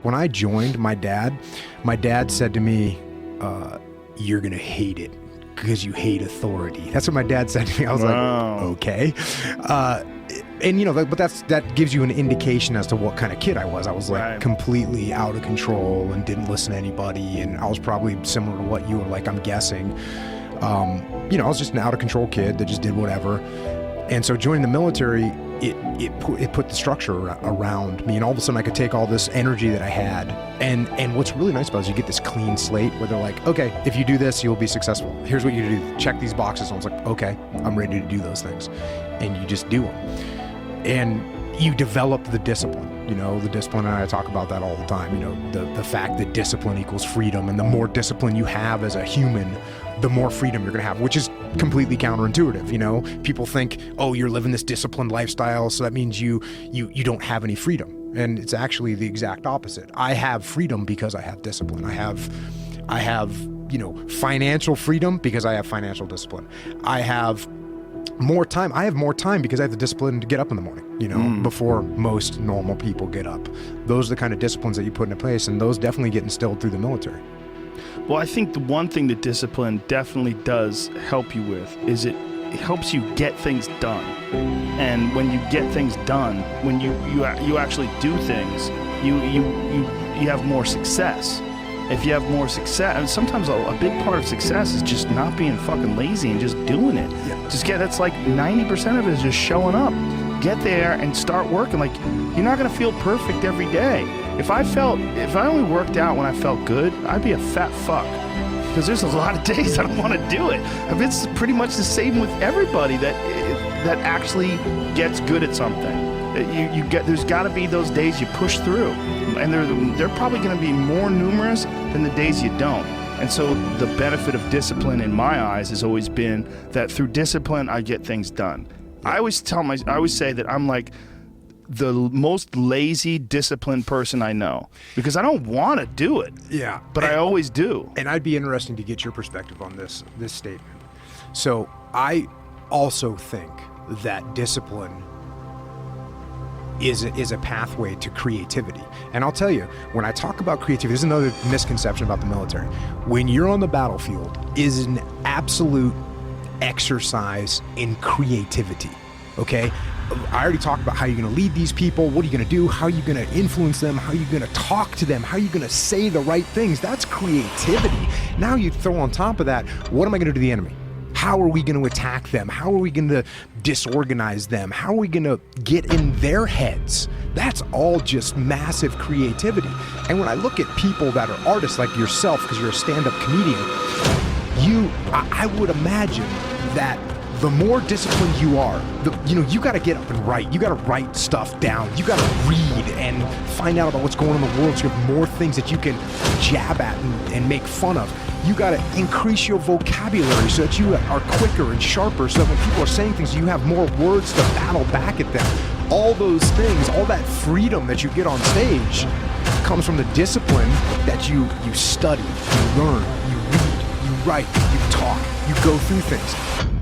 when I joined, my dad said to me, you're going to hate it because you hate authority. That's what my dad said to me. I was like, okay. And you know, but that gives you an indication as to what kind of kid I was. I was like completely out of control and didn't listen to anybody. And I was probably similar to what you were like, I'm guessing. You know, I was just an out of control kid that just did whatever. And so joining the military, it put the structure around me, and all of a sudden I could take all this energy that I had, and what's really nice about it is you get this clean slate where they're like, okay, if you do this, you'll be successful. Here's what you do: check these boxes. And I was like, okay, I'm ready to do those things, and you just do them, and you develop the discipline. You know, the discipline, and I talk about that all the time. You know, the fact that discipline equals freedom, and the more discipline you have as a human, the more freedom you're gonna have, which is completely counterintuitive. You know, people think, oh, you're living this disciplined lifestyle, so that means you don't have any freedom. And it's actually the exact opposite. I have freedom because I have discipline. I have, you know, financial freedom because I have financial discipline. I have more time. I have more time because I have the discipline to get up in the morning, you know, before most normal people get up. Those are the kind of disciplines that you put into place, and those definitely get instilled through the military. Well, I think the one thing that discipline definitely does help you with is it helps you get things done. And when you get things done, when you actually do things, you have more success. If you have more success, and sometimes a big part of success is just not being fucking lazy and just doing it. Yeah. That's like 90% of it is just showing up. Get there and start working. Like, you're not gonna feel perfect every day. If I only worked out when I felt good, I'd be a fat fuck. Because there's a lot of days I don't want to do it. I mean, it's pretty much the same with everybody that actually gets good at something. There's got to be those days you push through, and they're probably going to be more numerous than the days you don't. And so the benefit of discipline, in my eyes, has always been that through discipline I get things done. I always say that I'm like the most lazy, disciplined person I know, because I don't want to do it. Yeah. But I always do. And I'd be interested to get your perspective on this statement. So I also think that discipline is a pathway to creativity. And I'll tell you, when I talk about creativity, there's another misconception about the military. When you're on the battlefield, is an absolute exercise in creativity. Okay? I already talked about how you're going to lead these people, what are you going to do, how are you going to influence them, how are you going to talk to them, how are you going to say the right things. That's creativity. Now you throw on top of that, what am I going to do to the enemy? How are we going to attack them? How are we going to disorganize them? How are we going to get in their heads? That's all just massive creativity. And when I look at people that are artists like yourself, because you're a stand-up comedian, I would imagine that the more disciplined you are, you got to get up and write. You got to write stuff down. You got to read and find out about what's going on in the world, so you have more things that you can jab at and make fun of. You got to increase your vocabulary so that you are quicker and sharper, so that when people are saying things, you have more words to battle back at them. All those things, all that freedom that you get on stage comes from the discipline that you study, you learn, you read, you write, you talk, you go through things.